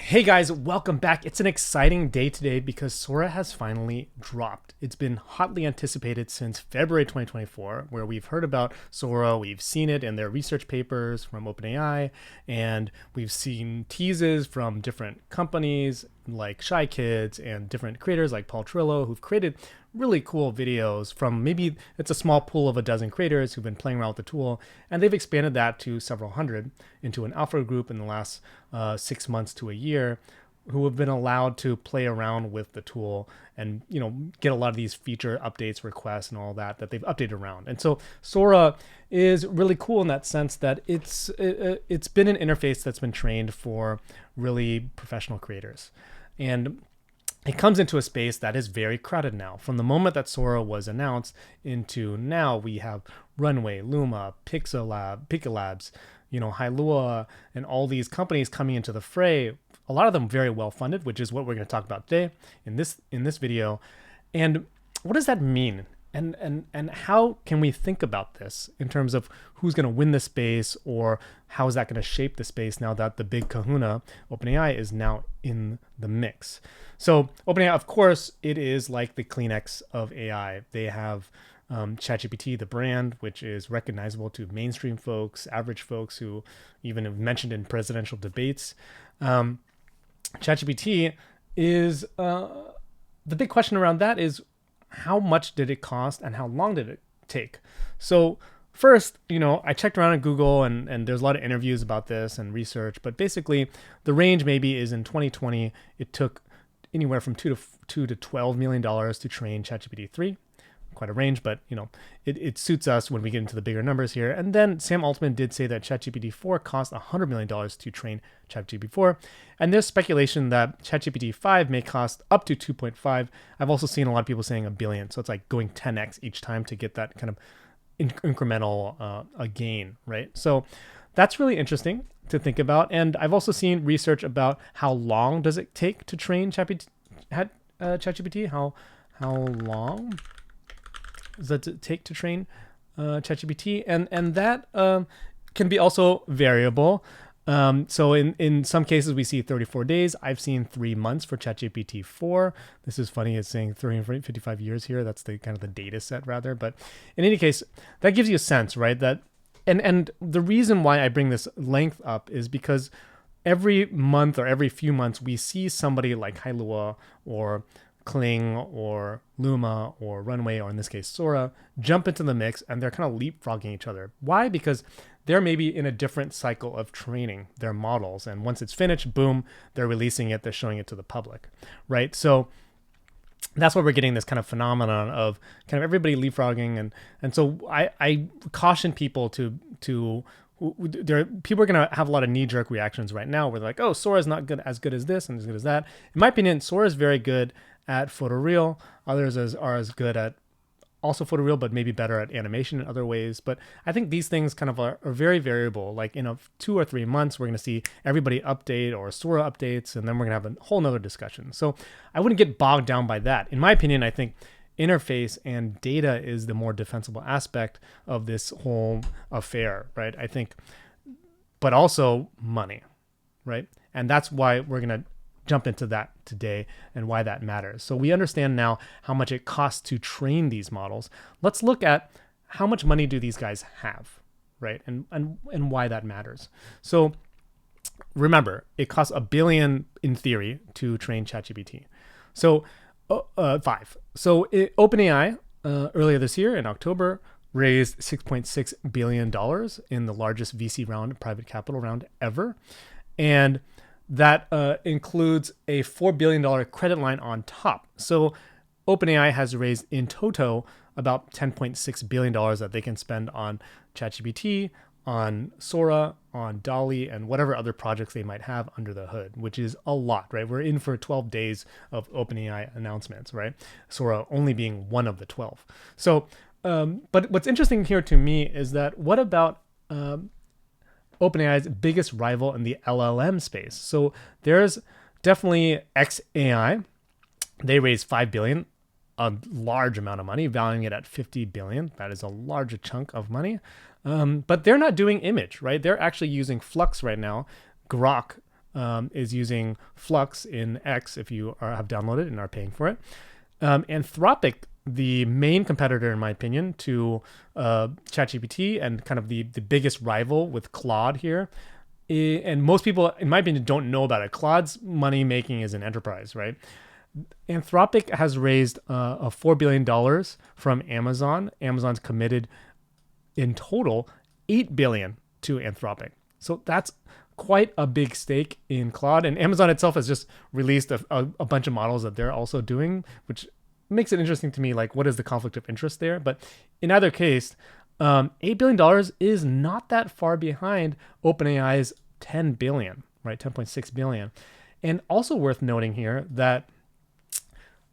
Hey guys, welcome back. It's an exciting day today because Sora has finally dropped. It's been hotly anticipated since February 2024, where we've heard about Sora, we've seen it in their research papers from OpenAI, and we've seen teases from different companies like Shy Kids and different creators like Paul Trillo who've created really cool videos from maybe it's a small pool of a dozen creators who've been playing around with the tool, and they've expanded that to several hundred into an alpha group in the last 6 months to a year, who have been allowed to play around with the tool and get a lot of these feature updates, requests, and all that they've updated around. And so Sora is really cool in that sense that it's been an interface that's been trained for really professional creators, and it comes into a space that is very crowded now. From the moment that Sora was announced into now, we have Runway, Luma, Pixelabs, Hailua, and all these companies coming into the fray. A lot of them very well funded, which is what we're going to talk about today in this video. And what does that mean? And how can we think about this in terms of who's going to win the space, or how is that going to shape the space now that the big kahuna, OpenAI, is now in the mix? So OpenAI, of course, it is like the Kleenex of AI. They have ChatGPT, the brand, which is recognizable to mainstream folks, average folks who even have mentioned in presidential debates. ChatGPT is the big question around that is, how much did it cost and how long did it take? So first, I checked around at Google, and there's a lot of interviews about this and research, but basically the range maybe is in 2020, it took anywhere from $2 to $12 million to train ChatGPT 3. Quite a range, but it suits us when we get into the bigger numbers here. And then Sam Altman did say that ChatGPT 4 cost $100 million to train ChatGPT 4. And there's speculation that ChatGPT 5 may cost up to 2.5. I've also seen a lot of people saying $1 billion. So it's like going 10x each time to get that kind of incremental gain, right? So that's really interesting to think about. And I've also seen research about how long does it take to train ChatGPT? How long does it take to train ChatGPT? And that can be also variable. So in some cases we see 34 days. I've seen 3 months for ChatGPT 4. This is funny. It's saying 355 years here. That's the kind of the data set rather. But in any case, that gives you a sense, right? That and the reason why I bring this length up is because every month or every few months we see somebody like Hailua or Kling or Luma or Runway, or in this case Sora, jump into the mix, and they're kind of leapfrogging each other. Why? Because they're maybe in a different cycle of training their models, and once it's finished, boom, they're releasing it, they're showing it to the public, right? So that's why we're getting this kind of phenomenon of kind of everybody leapfrogging, and so I caution people to people are going to have a lot of knee-jerk reactions right now where they're like, oh, Sora is not as good as this and as good as that. In my opinion, Sora is very good at photoreal. Others are as good at also photoreal, but maybe better at animation in other ways. But I think these things kind of are very variable. Like in 2 or 3 months, we're going to see everybody update or Sora updates, and then we're going to have a whole nother discussion. So I wouldn't get bogged down by that. In my opinion, I think interface and data is the more defensible aspect of this whole affair, right? I think, but also money, right? And that's why we're going to jump into that today and why that matters. So we understand now how much it costs to train these models. Let's look at how much money do these guys have, right? And why that matters. So remember, it costs $1 billion in theory to train ChatGPT. So 5. So OpenAI earlier this year in October raised $6.6 billion in the largest VC round, private capital round ever. And that includes a $4 billion credit line on top. So OpenAI has raised in total about $10.6 billion that they can spend on ChatGPT, on Sora, on DALL-E, and whatever other projects they might have under the hood, which is a lot, right? We're in for 12 days of OpenAI announcements, right? Sora only being one of the 12. So, but what's interesting here to me is that what about OpenAI's biggest rival in the LLM space? So there's definitely xAI. They raised $5 billion, a large amount of money, valuing it at $50 billion. That is a large chunk of money. But they're not doing image, right? They're actually using Flux right now, Grok, is using Flux in X if you have downloaded and are paying for it. Anthropic, the main competitor, in my opinion, to ChatGPT and kind of the biggest rival with Claude here. And most people, in my opinion, don't know about it. Claude's money making is an enterprise, right? Anthropic has raised a $4 billion from Amazon. Amazon's committed in total $8 billion to Anthropic. So that's quite a big stake in Claude. And Amazon itself has just released a bunch of models that they're also doing, which makes it interesting to me, like what is the conflict of interest there? But in either case, $8 billion is not that far behind OpenAI's $10 billion, right? $10.6 billion. And also worth noting here that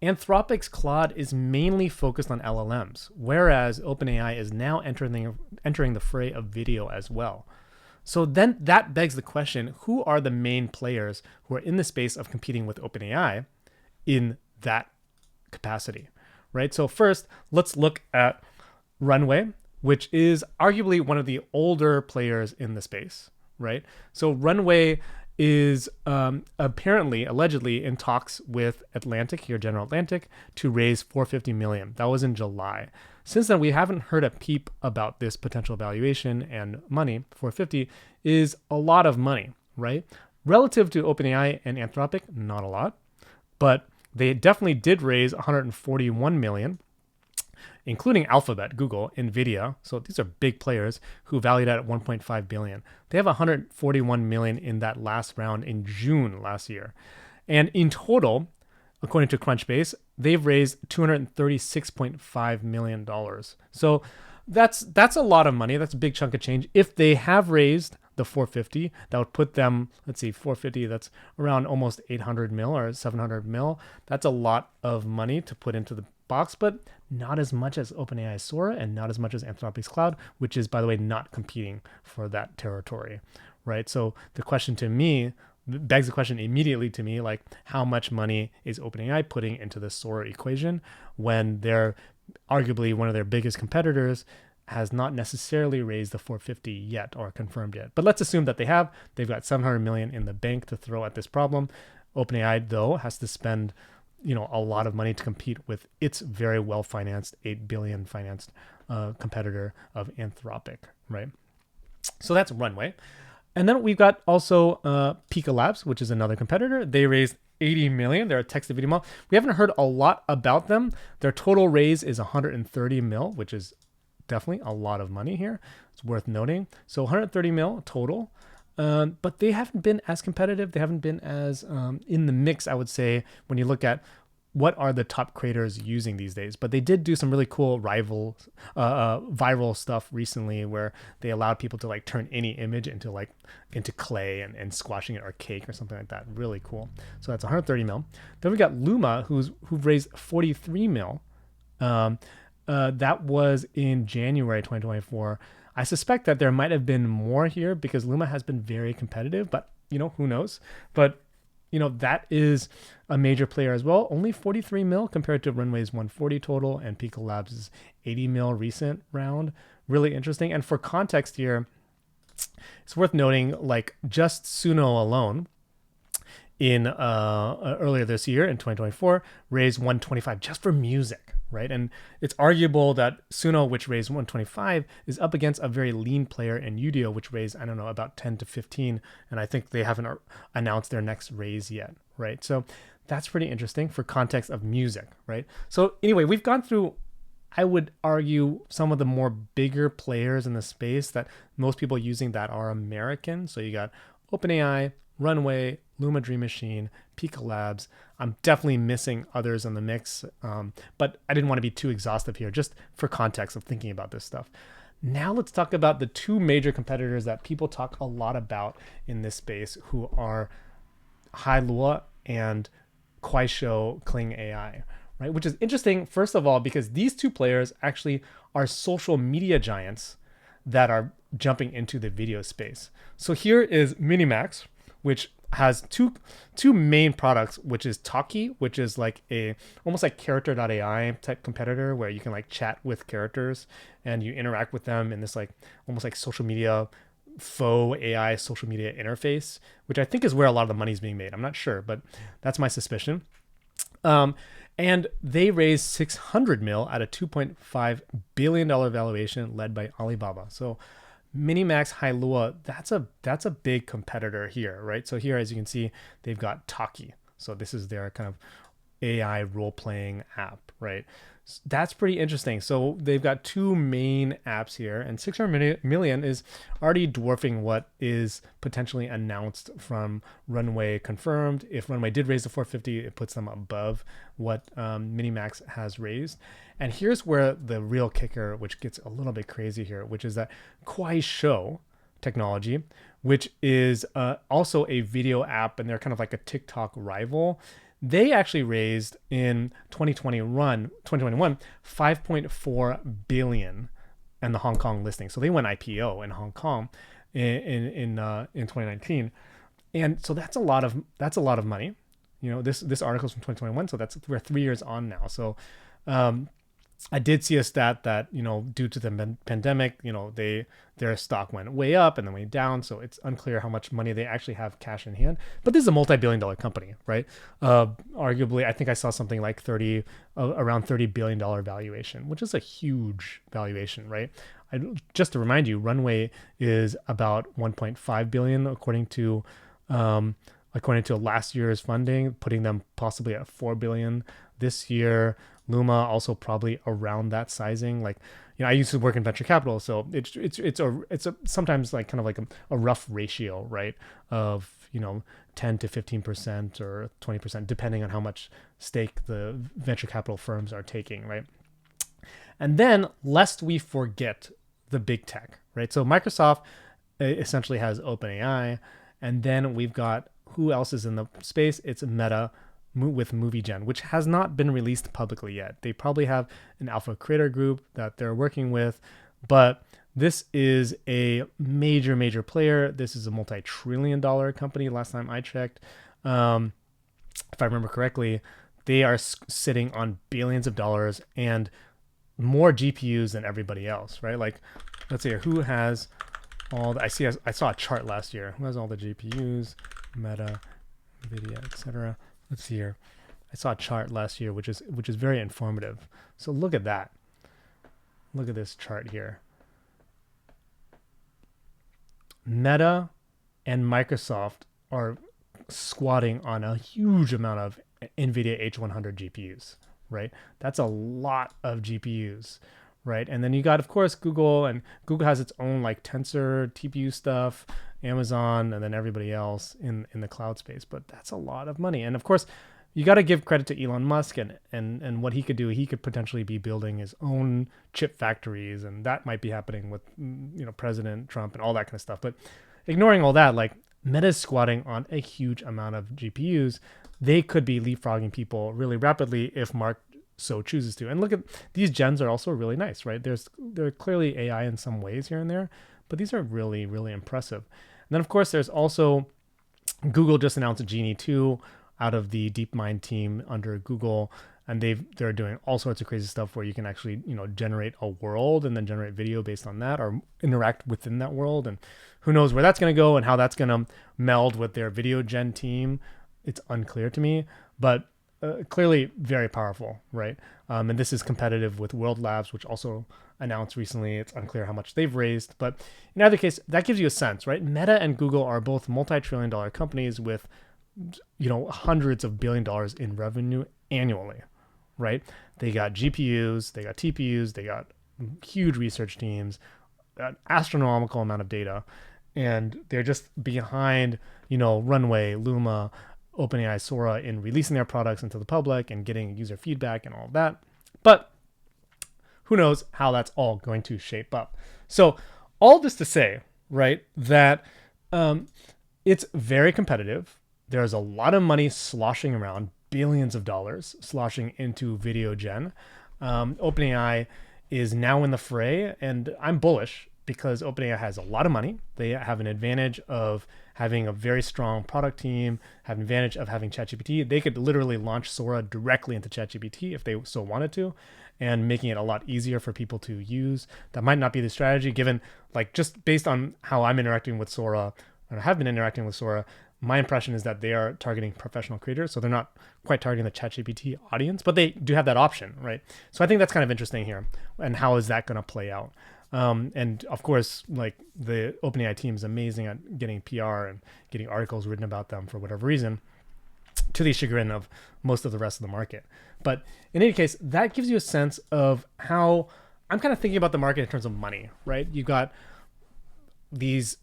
Anthropic's Claude is mainly focused on LLMs, whereas OpenAI is now entering the fray of video as well. So then that begs the question, who are the main players who are in the space of competing with OpenAI in that capacity, right? So first, let's look at Runway, which is arguably one of the older players in the space, right? So Runway is allegedly in talks with Atlantic, here General Atlantic, to raise $450 million. That was in July. Since then, we haven't heard a peep about this potential valuation, and money, $450, is a lot of money, right? Relative to OpenAI and Anthropic, not a lot, but they definitely did raise $141 million, including Alphabet, Google, Nvidia. So these are big players who valued at $1.5 billion. They have $141 million in that last round in June last year. And in total, according to Crunchbase, they've raised $236.5 million. So that's a lot of money. That's a big chunk of change. If they have raised the 450, that would put them, let's see, 450, that's around almost 800 mil or 700 mil. That's a lot of money to put into the box, but not as much as OpenAI's Sora and not as much as Anthropic's Cloud, which is, by the way, not competing for that territory, right? So the question to me, begs the question immediately to me, like how much money is OpenAI putting into the Sora equation when they're arguably one of their biggest competitors has not necessarily raised the 450 yet or confirmed yet. But let's assume that they have. They've got 700 million in the bank to throw at this problem. OpenAI, though, has to spend a lot of money to compete with its very well-financed, 8 billion financed competitor of Anthropic, right? So that's Runway. And then we've got also Pika Labs, which is another competitor. They raised 80 million. They're a text-to-video model. We haven't heard a lot about them. Their total raise is 130 mil, which is definitely a lot of money here. It's worth noting. So 130 mil total. But they haven't been as competitive. They haven't been as in the mix, I would say, when you look at what are the top creators using these days. But they did do some really cool viral stuff recently where they allowed people to like turn any image into clay and squashing it or cake or something like that. Really cool. So that's 130 mil. Then we got Luma, who've raised 43 mil. That was in January 2024. I suspect that there might have been more here because Luma has been very competitive, but who knows? But that is a major player as well. Only 43 mil compared to Runway's 140 total, and Pika Labs' 80 mil recent round. Really interesting. And for context here, it's worth noting, like just Suno alone in earlier this year in 2024 raised 125 just for music, right? And it's arguable that Suno, which raised 125, is up against a very lean player in Udio, which raised, I don't know, about 10 to 15. And I think they haven't announced their next raise yet, right? So that's pretty interesting for context of music, right? So anyway, we've gone through, I would argue, some of the more bigger players in the space that most people using that are American. So you got OpenAI, Runway, Luma Dream Machine, Pika Labs. I'm definitely missing others in the mix, but I didn't want to be too exhaustive here, just for context of thinking about this stuff. Now let's talk about the two major competitors that people talk a lot about in this space, who are Hailua and Kuaishou Kling AI, right? Which is interesting, first of all, because these two players actually are social media giants that are jumping into the video space. So here is Minimax, which has two main products, which is Talkie, which is like almost like character.ai type competitor where you can like chat with characters and you interact with them in this like almost like social media faux AI social media interface, which I think is where a lot of the money is being made. I'm not sure, but that's my suspicion. Um, and they raised 600 mil at a $2.5 billion valuation led by Alibaba. So Minimax Hailua, that's a big competitor here, right? So here, as you can see, they've got Taki. So this is their kind of AI role-playing app, right? That's pretty interesting. So they've got two main apps here, and 600 million is already dwarfing what is potentially announced from Runway confirmed. If Runway did raise the 450, it puts them above what Minimax has raised. And here's where the real kicker, which gets a little bit crazy here, which is that Kuaishou technology, which is also a video app, and they're kind of like a TikTok rival. They actually raised in 2021 5.4 billion in the Hong Kong listing. So they went IPO in Hong Kong in 2019, and so that's a lot of money. You know, this article's from 2021, so we're 3 years on now. So I did see a stat that, you know, due to the pandemic, you know, their stock went way up and then way down. So it's unclear how much money they actually have cash in hand. But this is a multi-billion-dollar company, right? Arguably, I think I saw something like around $30 billion valuation, which is a huge valuation, right? Just to remind you, Runway is about 1.5 billion according to last year's funding, putting them possibly at 4 billion this year. Luma also probably around that sizing. Like, you know, I used to work in venture capital, so it's a sometimes like kind of like a rough ratio, right? Of, you know, 10 to 15% or 20%, depending on how much stake the venture capital firms are taking, right? And then, lest we forget the big tech, right? So Microsoft essentially has OpenAI, and then we've got, who else is in the space? It's Meta with MovieGen, which has not been released publicly yet. They probably have an alpha creator group that they're working with, but this is a major player. This is a multi-trillion-dollar company last time I checked. If I remember correctly, they are sitting on billions of dollars and more GPUs than everybody else, right? Like, let's see here, who has all I saw a chart last year. Who has all the GPUs? Meta, Nvidia, etc. Let's see here. I saw a chart last year, which is very informative. So look at that. Look at this chart here. Meta and Microsoft are squatting on a huge amount of NVIDIA H100 GPUs, right? That's a lot of GPUs, right? And then you got, of course, Google, and Google has its own like Tensor TPU stuff, Amazon, and then everybody else in the cloud space. But that's a lot of money. And of course, you got to give credit to Elon Musk and what he could do. He could potentially be building his own chip factories, and that might be happening with, you know, President Trump and all that kind of stuff. But ignoring all that, like, Meta's squatting on a huge amount of GPUs. They could be leapfrogging people really rapidly if Mark so chooses to. And look at these gens are also really nice, right? They're clearly AI in some ways here and there, but these are really, really impressive. And then, of course, there's also Google just announced a Genie 2 out of the DeepMind team under Google, and they're doing all sorts of crazy stuff where you can actually, you know, generate a world and then generate video based on that or interact within that world. And who knows where that's going to go and how that's going to meld with their video gen team. It's unclear to me, but clearly very powerful, right? And this is competitive with World Labs, which also announced recently. It's unclear how much they've raised, but in either case, that gives you a sense, right? Meta and Google are both multi-trillion-dollar companies with, you know, hundreds of billion dollars in revenue annually, right? They got GPUs, they got TPUs, they got huge research teams, an astronomical amount of data, and they're just behind, you know, Runway, Luma, OpenAI, Sora in releasing their products into the public and getting user feedback and all of that. But who knows how that's all going to shape up. So all this to say, right, that it's very competitive. There's a lot of money sloshing around, billions of dollars sloshing into video gen. OpenAI is now in the fray, and I'm bullish because OpenAI has a lot of money. They have an advantage of having a very strong product team, have an advantage of having ChatGPT, they could literally launch Sora directly into ChatGPT if they so wanted to, and making it a lot easier for people to use. That might not be the strategy, given like just based on how I'm interacting with Sora, or have been interacting with Sora. My impression is that they are targeting professional creators, so they're not quite targeting the ChatGPT audience, but they do have that option, right? So I think that's kind of interesting here, and how is that going to play out? And of course, like the OpenAI team is amazing at getting PR and getting articles written about them for whatever reason, to the chagrin of most of the rest of the market. But in any case, that gives you a sense of how I'm kind of thinking about the market in terms of money, right? You got these,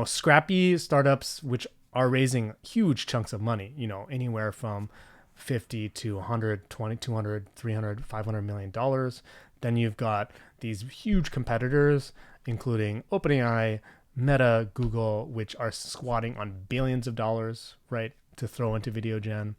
scrappy startups which are raising huge chunks of money, anywhere from 50 to 120, 200, 300, 500 million dollars. Then you've got these huge competitors, including OpenAI, Meta, Google, which are squatting on billions of dollars, right, to throw into video gen.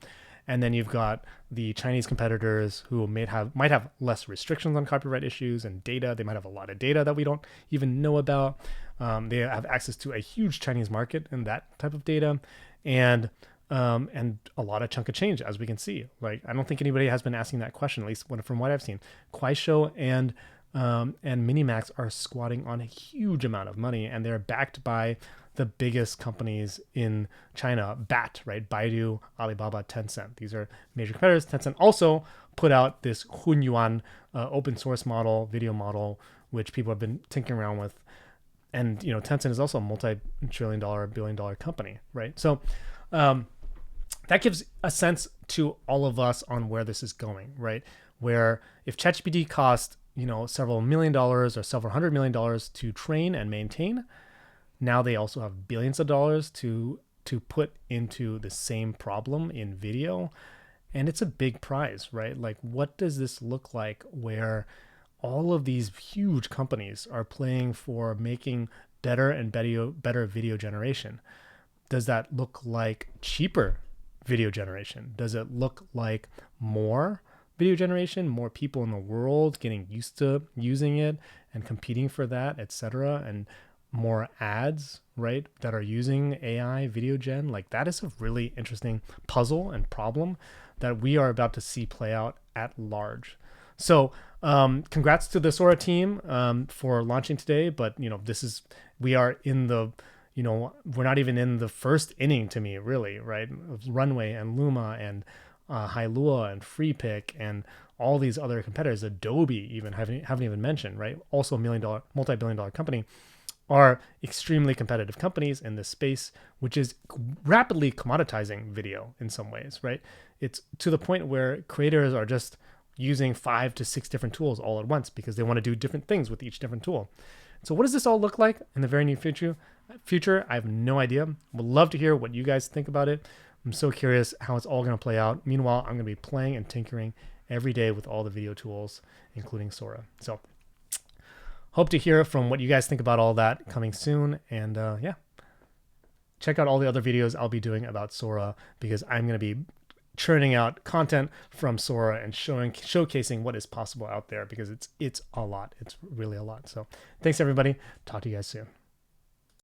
And then you've got the Chinese competitors who might have less restrictions on copyright issues and data. They might have a lot of data that we don't even know about. They have access to a huge Chinese market and that type of data, and a lot of chunk of change, as we can see. Like, I don't think anybody has been asking that question, at least from what I've seen. Kuaishou and Minimax are squatting on a huge amount of money, and they're backed by the biggest companies in China, BAT, right? Baidu, Alibaba, Tencent. These are major competitors. Tencent also put out this Hunyuan open source model, video model, which people have been tinkering around with. And, Tencent is also a multi-trillion-dollar, billion-dollar company, right? So that gives a sense to all of us on where this is going, right? Where if ChatGPT cost, several $1 million or several $100 million to train and maintain, now they also have billions of dollars to put into the same problem in video. And it's a big prize, right? Like, what does this look like where all of these huge companies are playing for making better and better video generation? Does that look like cheaper video generation? Does it look like more video generation, more people in the world getting used to using it and competing for that, etc., and more ads, right, that are using AI video gen? Like, that is a really interesting puzzle and problem that we are about to see play out at large. So congrats to the Sora team for launching today. But, we are in the, we're not even in the first inning to me, really, right? Runway and Luma and Hailua and FreePic and all these other competitors, Adobe even haven't even mentioned, right? Also a multi-billion dollar company, are extremely competitive companies in this space, which is rapidly commoditizing video in some ways, right? It's to the point where creators are just using 5 to 6 different tools all at once because they want to do different things with each different tool. So what does this all look like in the very near future? I have no idea. Would love to hear what you guys think about it. I'm so curious how it's all going to play out. Meanwhile, I'm going to be playing and tinkering every day with all the video tools, including Sora. So hope to hear from what you guys think about all that coming soon. And check out all the other videos I'll be doing about Sora, because I'm going to be churning out content from Sora and showcasing what is possible out there, because it's a lot. It's really a lot. So thanks, everybody. Talk to you guys soon.